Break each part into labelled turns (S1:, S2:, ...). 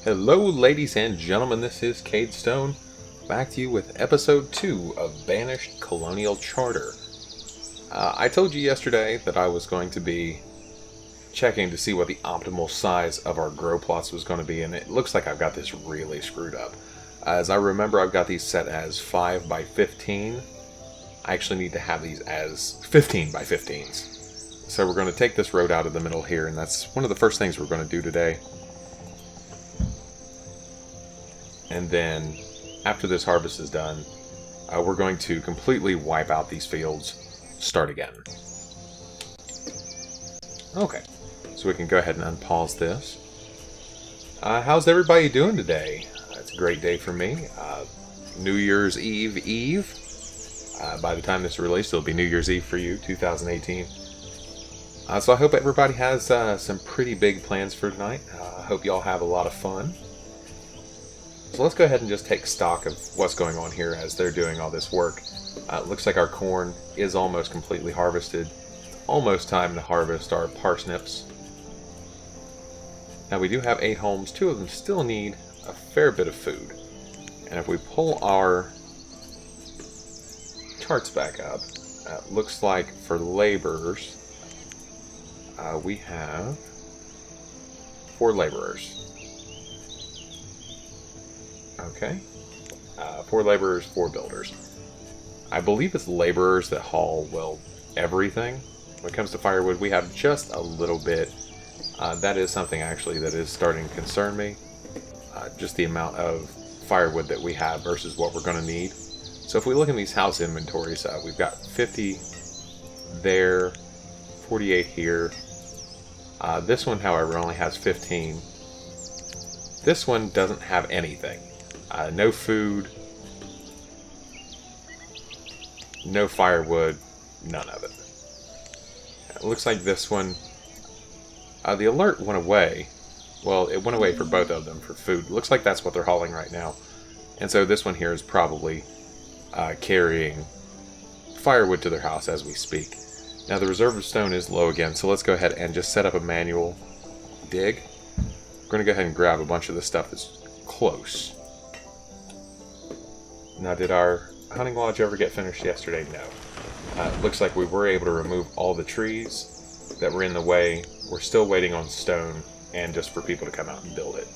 S1: Hello ladies and gentlemen, this is Cadestonia, back to you with episode 2 of Banished Colonial Charter. I told you yesterday that I was going to be checking to see what the optimal size of our grow plots was going to be, and it looks like I've got this really screwed up. As I remember, I've got these set as 5 by 15. I actually need to have these as 15 by 15s. So we're going to take this road out of the middle here, and that's one of the first things we're going to do today. And then, after this harvest is done, we're going to completely wipe out these fields, start again. Okay, so we can go ahead and unpause this. How's everybody doing today? It's a great day for me. New Year's Eve. By the time this is released, it'll be New Year's Eve for you, 2018. So I hope everybody has some pretty big plans for tonight. I hope y'all have a lot of fun. So let's go ahead and just take stock of what's going on here as they're doing all this work. It looks like our corn is almost completely harvested. It's almost time to harvest our parsnips. Now we do have 8 homes. 2 of them still need a fair bit of food. And if we pull our charts back up, it looks like for laborers, we have 4 laborers. Okay. 4 laborers, 4 builders. I believe it's laborers that haul, well, everything. When it comes to firewood, we have just a little bit. That is something, actually, that is starting to concern me. Just the amount of firewood that we have versus what we're going to need. So if we look in these house inventories, we've got 50 there, 48 here. This one, however, only has 15. This one doesn't have anything. No food, no firewood, none of it. It looks like this one, the alert went away. Well, it went away for both of them for food. It looks like that's what they're hauling right now. And so this one here is probably carrying firewood to their house as we speak. Now the reserve of stone is low again, so let's go ahead and just set up a manual dig. We're going to go ahead and grab a bunch of the stuff that's close. Now, did our hunting lodge ever get finished yesterday? No. It looks like we were able to remove all the trees that were in the way. We're still waiting on stone and just for people to come out and build it.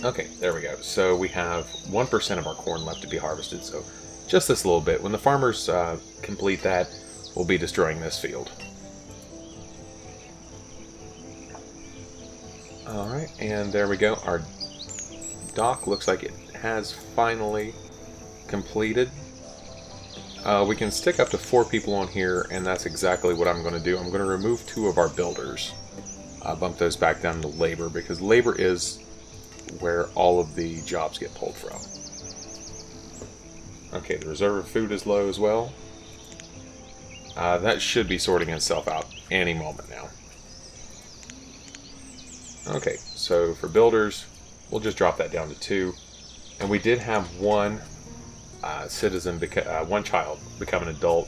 S1: Okay, there we go. So we have 1% of our corn left to be harvested, so just this little bit. When the farmers complete that, we'll be destroying this field. Alright, and there we go. Our dock looks like it has finally completed. We can stick up to 4 people on here, and that's exactly what I'm going to do. I'm going to remove 2 of our builders. Bump those back down to labor, because labor is where all of the jobs get pulled from. Okay, the reserve of food is low as well. That should be sorting itself out any moment now. Okay, so for builders, we'll just drop that down to 2. And we did have one citizen, one child become an adult,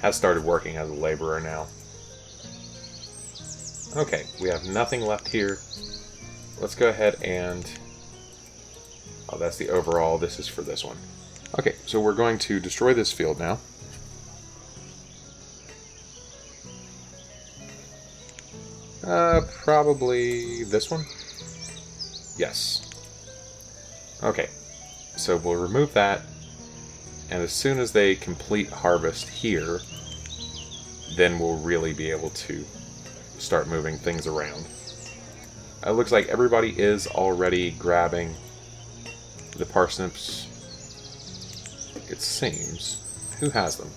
S1: has started working as a laborer now. Okay, we have nothing left here. Let's go ahead and... oh, that's the overall. This is for this one. Okay, so we're going to destroy this field now. Probably this one? Yes. Okay, so we'll remove that, and as soon as they complete harvest here, then we'll really be able to start moving things around. It looks like everybody is already grabbing the parsnips. It seems. Who has them?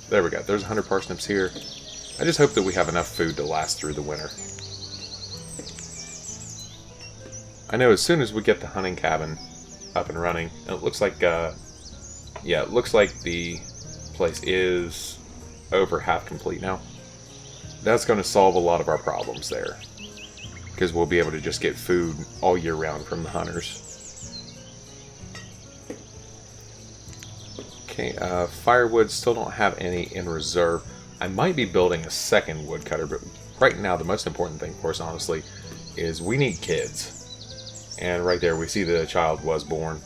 S1: There we go. There's 100 parsnips here. I just hope that we have enough food to last through the winter. I know as soon as we get the hunting cabin up and running, and it looks like, yeah, it looks like the place is over half complete now. That's going to solve a lot of our problems there, because we'll be able to just get food all year round from the hunters. Okay, firewood, still don't have any in reserve. I might be building a second woodcutter, but right now, the most important thing for us, honestly, is we need kids. And right there, we see the child was born.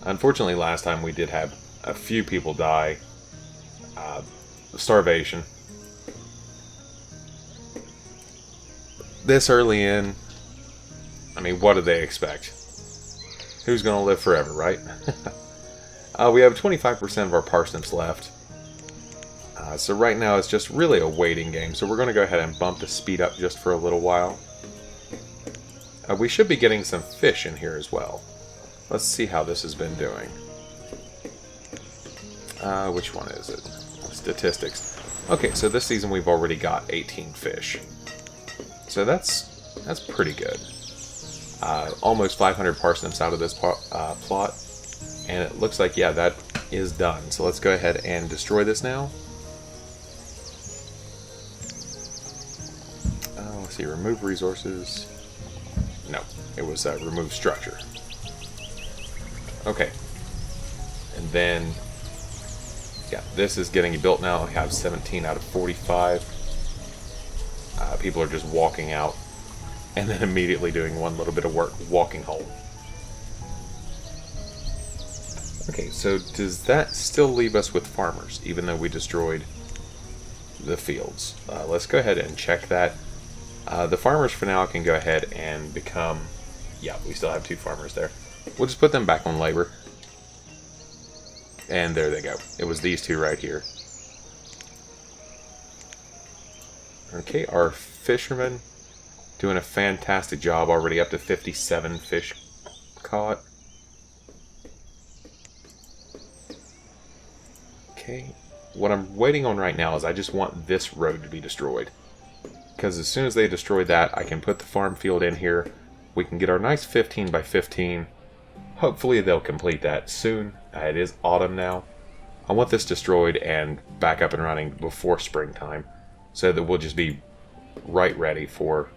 S1: Unfortunately, last time we did have a few people die. Starvation. This early in, I mean, what do they expect? Who's going to live forever, right? We have 25% of our parsnips left. So right now it's just really a waiting game. So we're going to go ahead and bump the speed up just for a little while. We should be getting some fish in here as well. Let's see how this has been doing. Which one is it? Statistics. Okay, so this season we've already got 18 fish. So that's pretty good. Almost 500 parsnips out of this plot. And it looks like, yeah, that is done. So let's go ahead and destroy this now. Let's see, remove resources. No, it was remove structure. Okay. And then, yeah, this is getting built now. I have 17 out of 45. People are just walking out and then immediately doing one little bit of work, walking home. Okay, so does that still leave us with farmers, even though we destroyed the fields? Let's go ahead and check that. The farmers for now can go ahead and become... Yeah, we still have 2 farmers there. We'll just put them back on labor. And there they go. It was these 2 right here. Okay, our fishermen doing a fantastic job already, up to 57 fish caught. Okay, what I'm waiting on right now is I just want this road to be destroyed. Because as soon as they destroy that, I can put the farm field in here. We can get our nice 15 by 15. Hopefully they'll complete that soon. It is autumn now. I want this destroyed and back up and running before springtime, so that we'll just be right ready for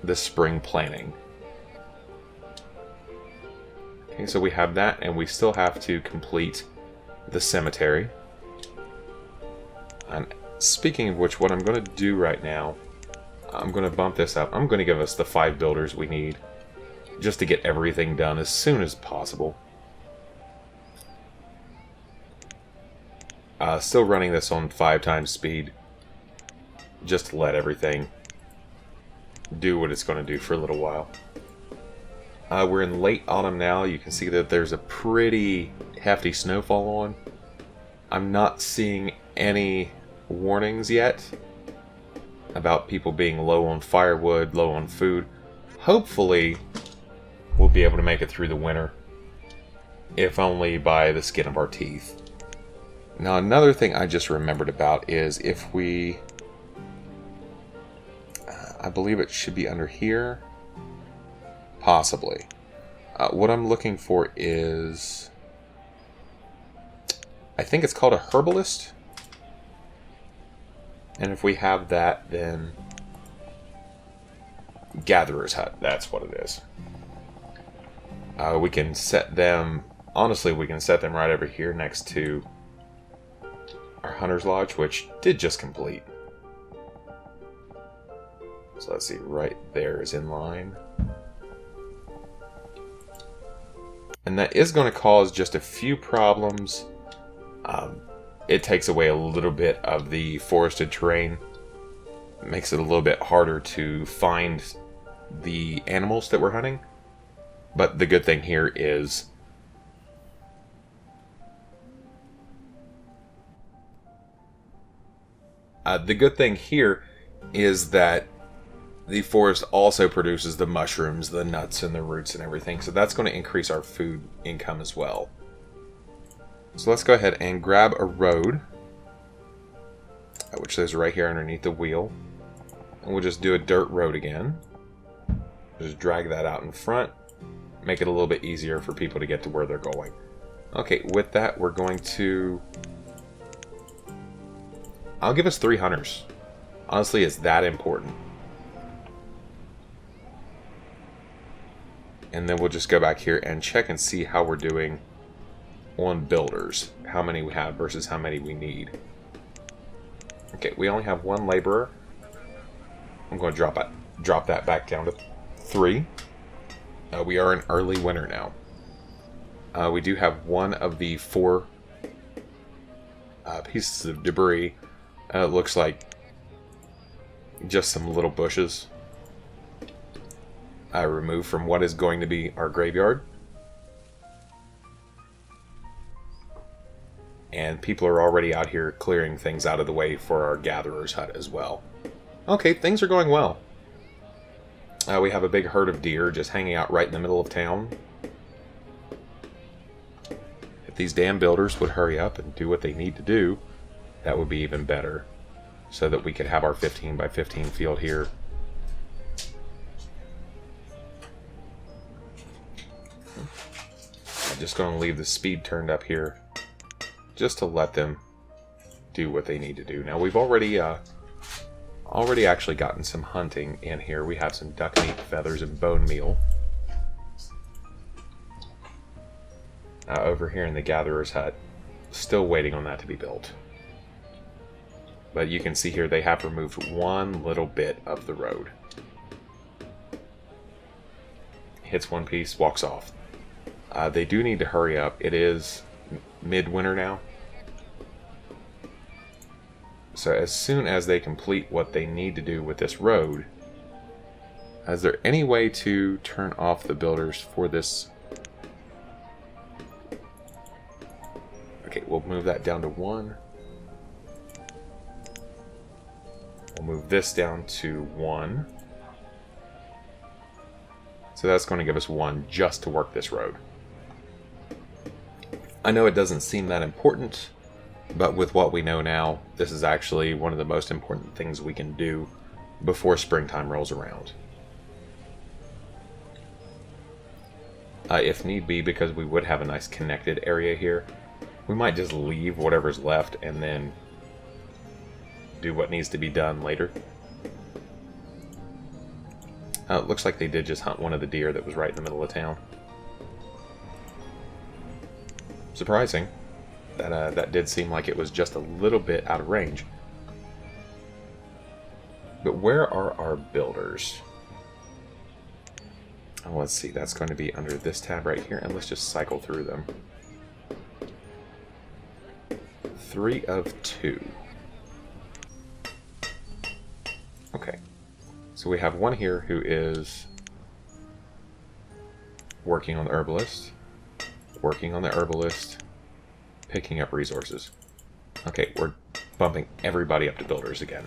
S1: the spring planting. Okay, so we have that, and we still have to complete the cemetery. And speaking of which, what I'm going to do right now, I'm going to bump this up. I'm going to give us the 5 builders we need, just to get everything done as soon as possible. Still running this on 5 times speed, just to let everything do what it's going to do for a little while. We're in late autumn now. You can see that there's a pretty hefty snowfall on. I'm not seeing any warnings yet about people being low on firewood, low on food. Hopefully we'll be able to make it through the winter, if only by the skin of our teeth. Now, another thing I just remembered about is if we... I believe it should be under here. Possibly. What I'm looking for is... I think it's called a herbalist. And if we have that, then... Gatherer's Hut. That's what it is. We can set them... Honestly, we can set them right over here next to our Hunter's Lodge, which did just complete. So let's see, right there is in line. And that is going to cause just a few problems. It takes away a little bit of the forested terrain. It makes it a little bit harder to find the animals that we're hunting. But the good thing here is... the good thing here is that the forest also produces the mushrooms, the nuts, and the roots and everything. So that's going to increase our food income as well. So let's go ahead and grab a road, which is right here underneath the wheel. And we'll just do a dirt road again. Just drag that out in front. Make it a little bit easier for people to get to where they're going. Okay, with that, we're going to... I'll give us 3 hunters. Honestly, it's that important. And then we'll just go back here and check and see how we're doing on builders. How many we have versus how many we need. Okay, we only have one laborer. I'm going to drop that back down to 3. We are in early winter now. We do have one of the 4 pieces of debris. It looks like just some little bushes removed from what is going to be our graveyard. And people are already out here clearing things out of the way for our gatherer's hut as well. Okay, things are going well. We have a big herd of deer just hanging out right in the middle of town. If these damn builders would hurry up and do what they need to do, that would be even better. So that we could have our 15 by 15 field here. I'm just going to leave the speed turned up here, just to let them do what they need to do. Now we've already actually gotten some hunting in here. We have some duck meat, feathers, and bone meal. Over here in the gatherer's hut, still waiting on that to be built. But you can see here they have removed one little bit of the road. Hits one piece, walks off. They do need to hurry up. It is midwinter now. So as soon as they complete what they need to do with this road, is there any way to turn off the builders for this? Okay, we'll move that down to 1. We'll move this down to 1. So that's going to give us 1 just to work this road. I know it doesn't seem that important, but with what we know now, this is actually one of the most important things we can do before springtime rolls around. If need be, because we would have a nice connected area here, we might just leave whatever's left and then do what needs to be done later. It looks like they did just hunt one of the deer that was right in the middle of town. Surprising. That did seem like it was just a little bit out of range. But where are our builders? Oh, let's see. That's going to be under this tab right here, and let's just cycle through them. 3 of 2. Okay. So we have one here who is working on the herbalist, picking up resources. Okay, we're bumping everybody up to builders again.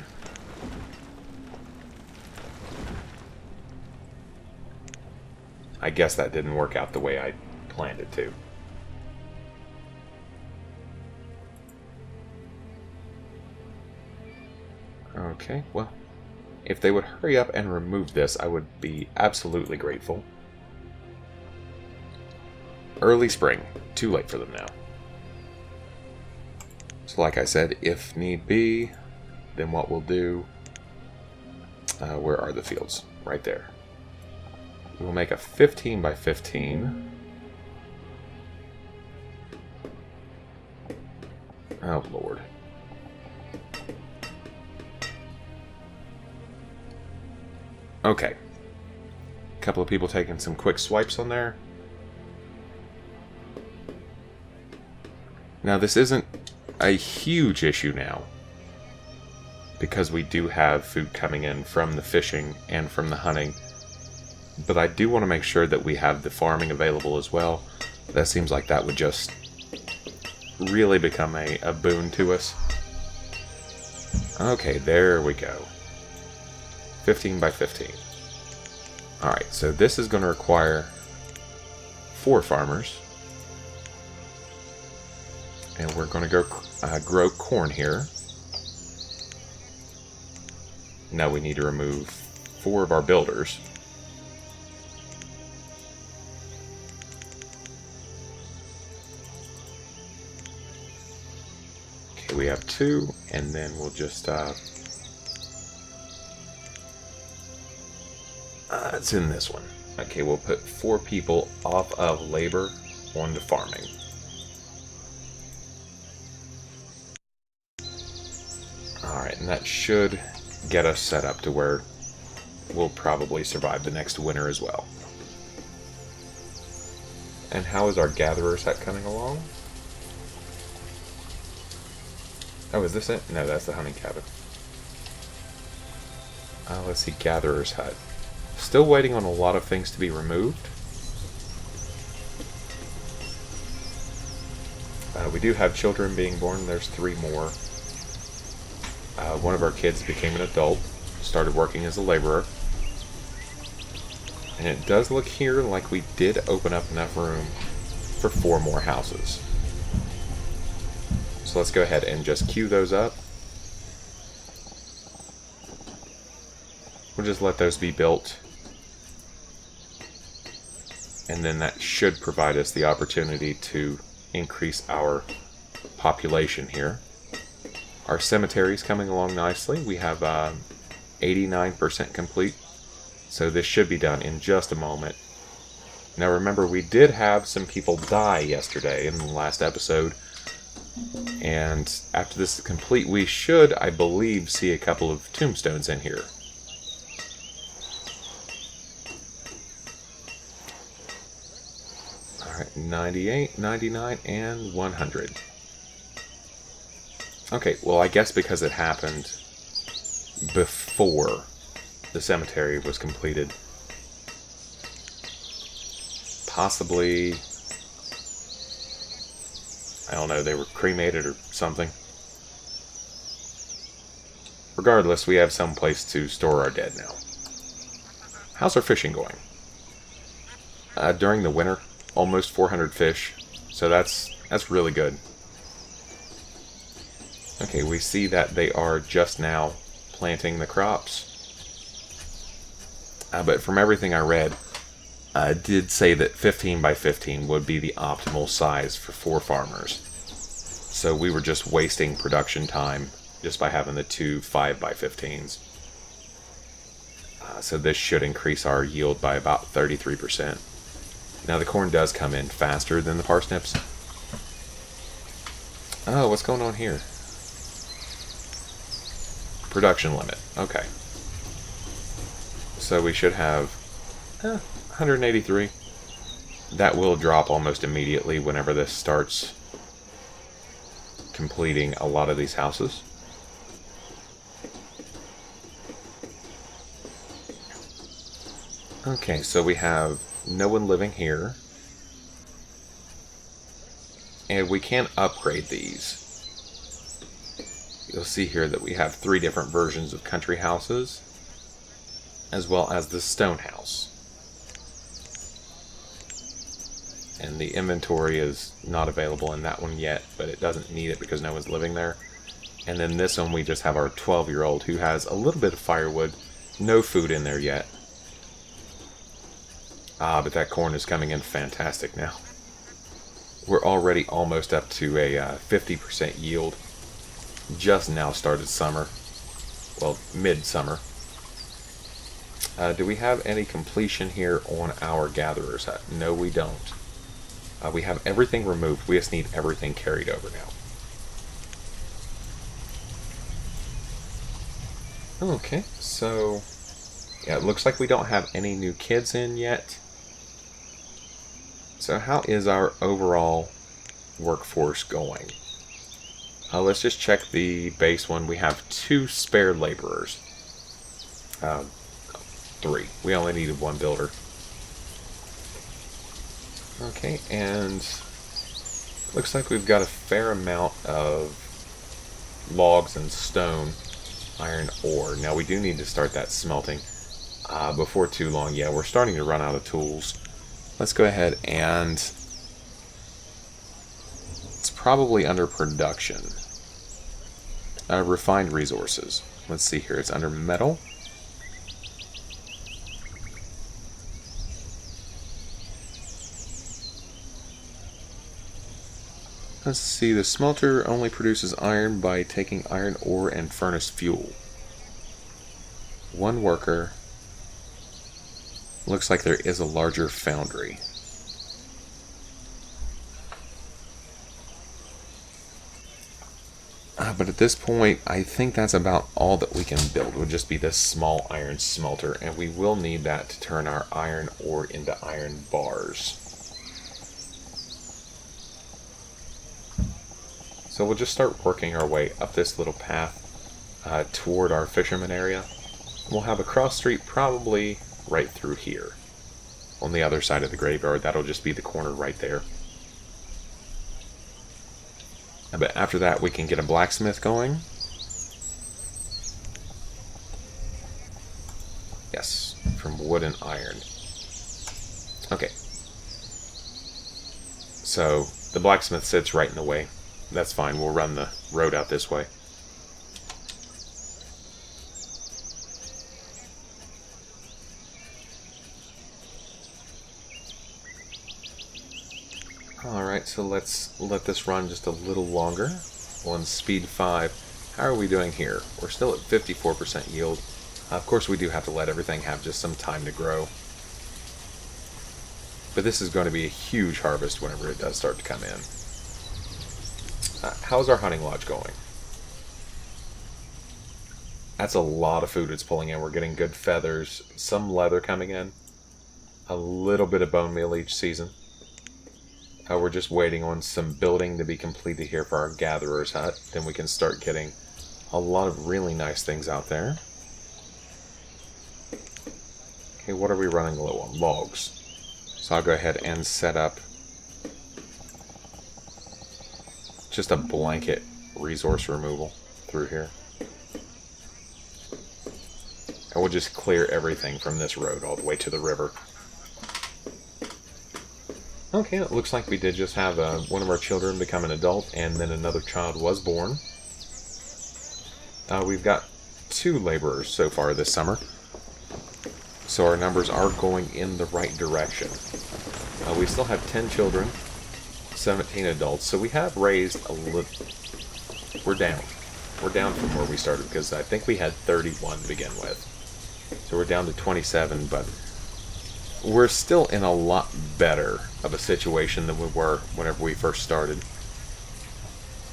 S1: I guess that didn't work out the way I planned it to. Okay, well, if they would hurry up and remove this, I would be absolutely grateful. Early spring. Too late for them now. So like I said, if need be, then what we'll do... where are the fields? Right there. We'll make a 15 by 15. Oh, Lord. Okay. A couple of people taking some quick swipes on there. Now, this isn't a huge issue now, because we do have food coming in from the fishing and from the hunting. But I do want to make sure that we have the farming available as well. That seems like that would just really become a boon to us. Okay, there we go. 15 by 15. Alright, so this is going to require 4 farmers. And we're going to go grow corn here. Now we need to remove 4 of our builders. Okay, we have 2, and then we'll just... it's in this one. Okay, we'll put 4 people off of labor onto farming. Alright, that should get us set up to where we'll probably survive the next winter as well. And how is our Gatherer's Hut coming along? Oh, is this it? No, that's the hunting cabin. Let's see, Gatherer's Hut. Still waiting on a lot of things to be removed. We do have children being born. There's 3 more. One of our kids became an adult, started working as a laborer. And it does look here like we did open up enough room for 4 more houses. So let's go ahead and just queue those up. We'll just let those be built. And then that should provide us the opportunity to increase our population here. Our cemetery is coming along nicely. We have 89% complete. So this should be done in just a moment. Now remember, we did have some people die yesterday in the last episode. And after this is complete, we should, I believe, see a couple of tombstones in here. Alright, 98, 99, and 100. Okay, well, I guess because it happened before the cemetery was completed, possibly, I don't know, they were cremated or something. Regardless, we have some place to store our dead now. How's our fishing going? During the winter, almost 400 fish, so that's really good. Okay, we see that they are just now planting the crops. But from everything I read, did say that 15 by 15 would be the optimal size for 4 farmers. So we were just wasting production time just by having the 2 5 by 15s. So this should increase our yield by about 33%. Now the corn does come in faster than the parsnips. Oh, what's going on here? Production limit. Okay. So we should have 183. That will drop almost immediately whenever this starts completing a lot of these houses. Okay, so we have no one living here. And we can upgrade these. You'll see here that we have 3 different versions of country houses, as well as the stone house. And the inventory is not available in that one yet, but it doesn't need it because no one's living there. And then this one, we just have our 12-year-old who has a little bit of firewood, no food in there yet. But that corn is coming in fantastic now. We're already almost up to a 50% yield. Just now started summer. Well, mid-summer. Do we have any completion here on our Gatherer's Hut? No, we don't. We have everything removed. We just need everything carried over now. Okay, so yeah, it looks like we don't have any new kids in yet. So how is our overall workforce going? Let's just check the base one. We have 2 spare laborers. 3. We only needed 1 builder. Okay, and looks like we've got a fair amount of logs and stone, iron ore. Now we do need to start that smelting before too long. Yeah, we're starting to run out of tools. Let's go ahead and it's probably under production. Refined resources. Let's see here. It's under metal. Let's see. The smelter only produces iron by taking iron ore and furnace fuel. 1 worker. Looks like there is a larger foundry. But at this point, I think that's about all that we can build. Would just be this small iron smelter, and we will need that to turn our iron ore into iron bars. So we'll just start working our way up this little path toward our fisherman area. We'll have a cross street probably right through here. On the other side of the graveyard, that'll just be the corner right there. But after that, we can get a blacksmith going. Yes, from wood and iron. Okay. So, the blacksmith sits right in the way. That's fine, we'll run the road out this way. Alright, so let's let this run just a little longer. On speed 5. How are we doing here? We're still at 54% yield. Of course we do have to let everything have just some time to grow. But this is going to be a huge harvest whenever it does start to come in. How's our hunting lodge going? That's a lot of food it's pulling in. We're getting good feathers, some leather coming in, a little bit of bone meal each season. We're just waiting on some building to be completed here for our gatherer's hut. Then we can start getting a lot of really nice things out there. Okay, what are we running low on? Logs. So I'll go ahead and set up just a blanket resource removal through here. And we'll just clear everything from this road all the way to the river. Okay, it looks like we did just have one of our children become an adult, and then another child was born. We've got 2 laborers so far this summer, so our numbers are going in the right direction. We still have 10 children, 17 adults, so we have raised a little. We're down. We're down from where we started, because I think we had 31 to begin with. So we're down to 27, but we're still in a lot better of a situation than we were whenever we first started.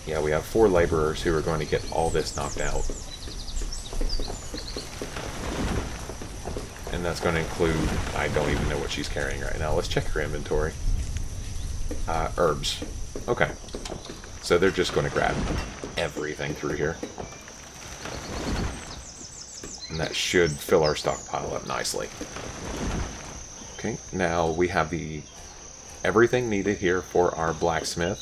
S1: Yeah, we have 4 laborers who are going to get all this knocked out. And that's going to include, I don't even know what she's carrying right now. Let's check her inventory. Herbs. Okay. So they're just going to grab everything through here. And that should fill our stockpile up nicely. Okay, now we have everything needed here for our blacksmith.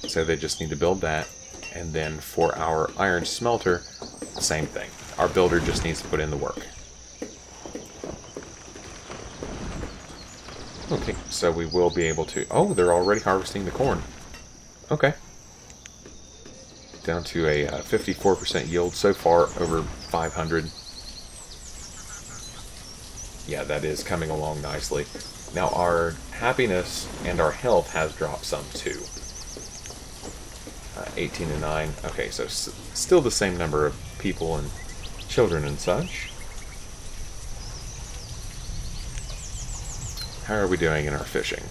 S1: So they just need to build that. And then for our iron smelter, same thing. Our builder just needs to put in the work. Okay, so we will be able to... Oh, they're already harvesting the corn. Okay. Down to a 54% yield so far, over 500. Yeah, that is coming along nicely. Now our happiness and our health has dropped some too. 18 and 9. Okay, so still the same number of people and children and such. How are we doing in our fishing?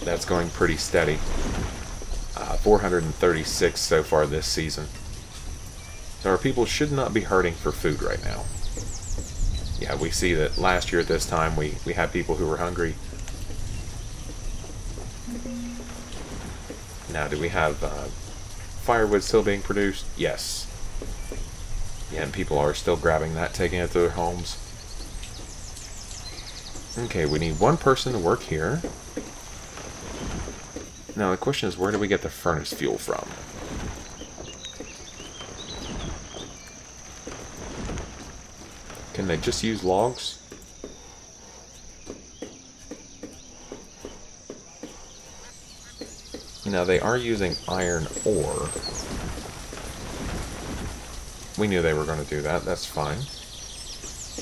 S1: That's going pretty steady. 436 so far this season. So our people should not be hurting for food right now. Yeah, we see that last year at this time we had people who were hungry. Now, do we have firewood still being produced? Yes. Yeah, and people are still grabbing that, taking it to their homes. Okay, we need 1 person to work here. Now the question is, where do we get the furnace fuel from? Can they just use logs? Now they are using iron ore. We knew they were going to do that, that's fine.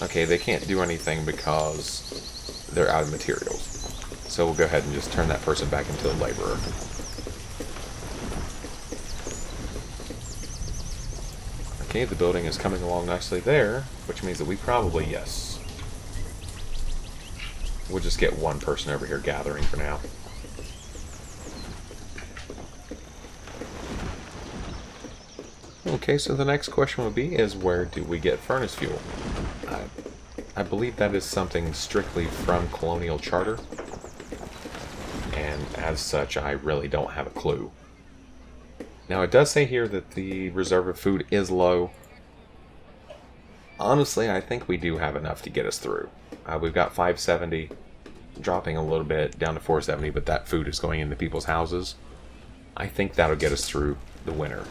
S1: Okay, they can't do anything because they're out of materials. So we'll go ahead and just turn that person back into a laborer. Okay, the building is coming along nicely there, which means that we probably, yes. We'll just get 1 person over here gathering for now. Okay, so the next question would be is where do we get furnace fuel? I believe that is something strictly from Colonial Charter, and as such I really don't have a clue. Now it does say here that the reserve of food is low. Honestly, I think we do have enough to get us through. We've got 570, dropping a little bit down to 470, but that food is going into people's houses. I think that'll get us through the winter.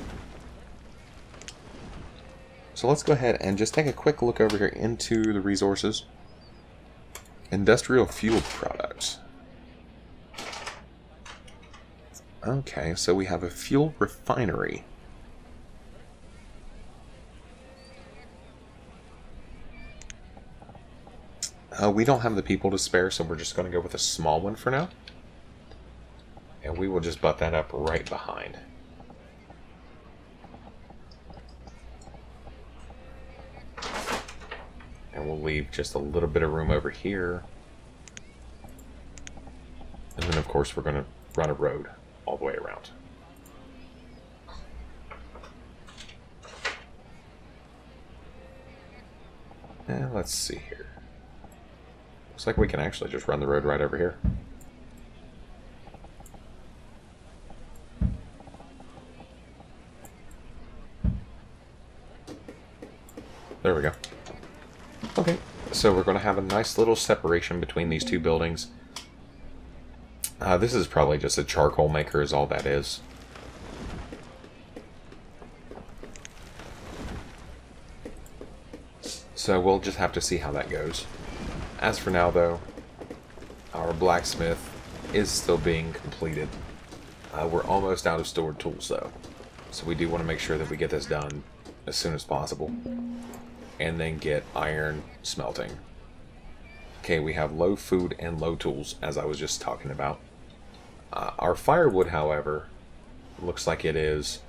S1: So let's go ahead and just take a quick look over here into the resources. Industrial fuel products. Okay, so we have a fuel refinery. We don't have the people to spare, so we're just going to go with a small one for now. And we will just butt that up right behind. And we'll leave just a little bit of room over here. And then, of course, we're going to run a road all the way around. And let's see here. Looks like we can actually just run the road right over here. There we go. Okay, so we're going to have a nice little separation between these two buildings. This is probably just a charcoal maker is all that is. So we'll just have to see how that goes. As for now, though, our blacksmith is still being completed. We're almost out of stored tools, though. So we do want to make sure that we get this done as soon as possible. And then get iron smelting. Okay, we have low food and low tools, as I was just talking about. Our firewood, however, looks like it is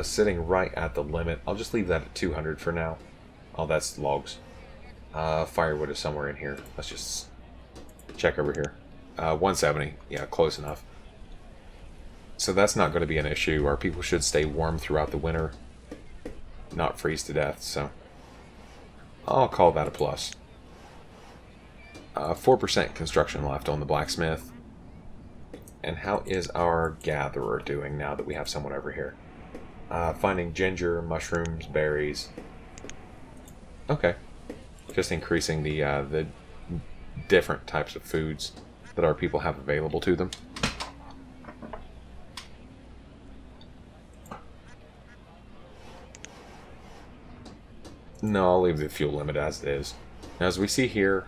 S1: sitting right at the limit. I'll just leave that at 200 for now. Oh, that's logs. Firewood is somewhere in here. Let's just check over here. 170. Yeah, close enough. So that's not going to be an issue. Our people should stay warm throughout the winter. Not freeze to death, so I'll call that a plus. 4% construction left on the blacksmith. And how is our gatherer doing now that we have someone over here? Finding ginger, mushrooms, berries. Okay. Just increasing the different types of foods that our people have available to them. No, I'll leave the fuel limit as it is. Now, as we see here,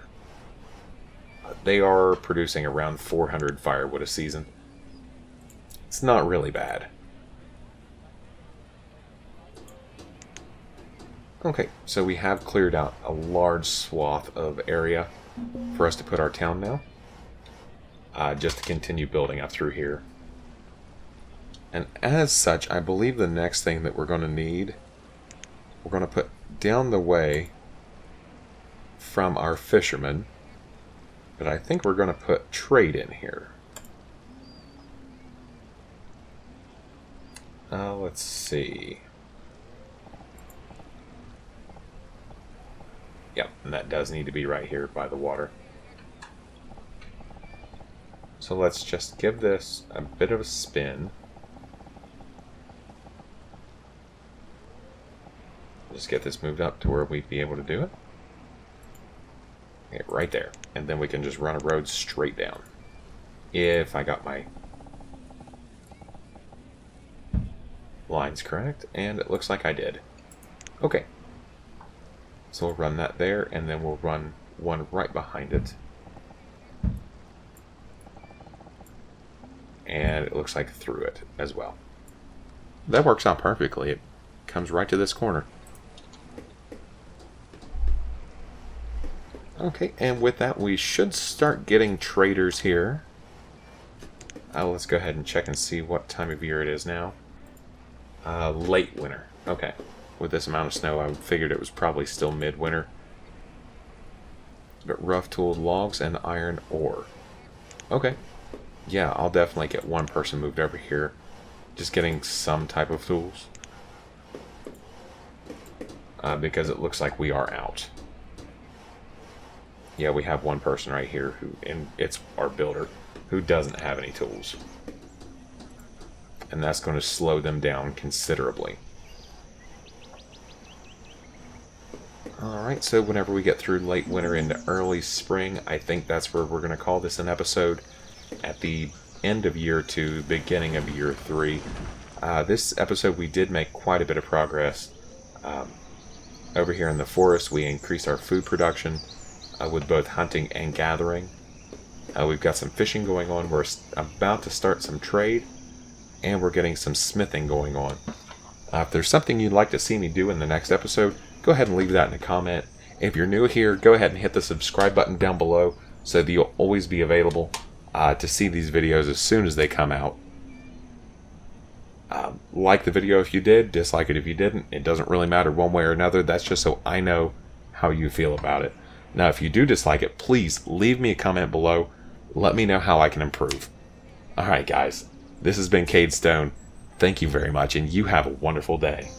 S1: they are producing around 400 firewood a season. It's not really bad. Okay, so we have cleared out a large swath of area for us to put our town now. Just to continue building up through here. And as such, I believe the next thing that we're going to need, we're going to put down the way from our fishermen. But I think we're going to put trade in here. Let's see. Yep, and that does need to be right here by the water. So let's just give this a bit of a spin. Just get this moved up to where we'd be able to do it. Okay, right there. And then we can just run a road straight down. If I got my lines correct, and it looks like I did. Okay. So we'll run that there, and then we'll run one right behind it. And it looks like through it as well. That works out perfectly. It comes right to this corner. Okay, and with that, we should start getting traders here. Let's go ahead and check and see what time of year it is now. Late winter. Okay. With this amount of snow, I figured it was probably still midwinter. But rough-tooled logs and iron ore. Okay. Yeah, I'll definitely get one person moved over here. Just getting some type of tools. because it looks like we are out. Yeah, we have one person right here, and it's our builder, who doesn't have any tools. And that's going to slow them down considerably. Alright, so whenever we get through late winter into early spring, I think that's where we're going to call this an episode. At the end of year 2, beginning of year 3. This episode we did make quite a bit of progress. Over here in the forest, we increased our food production with both hunting and gathering. We've got some fishing going on. We're about to start some trade, and we're getting some smithing going on. If there's something you'd like to see me do in the next episode, go ahead and leave that in a comment. If you're new here, go ahead and hit the subscribe button down below so that you'll always be available to see these videos as soon as they come out. Like the video if you did, dislike it if you didn't. It doesn't really matter one way or another. That's just so I know how you feel about it. Now, if you do dislike it, please leave me a comment below. Let me know how I can improve. Alright guys, this has been Cade Stone. Thank you very much, and you have a wonderful day.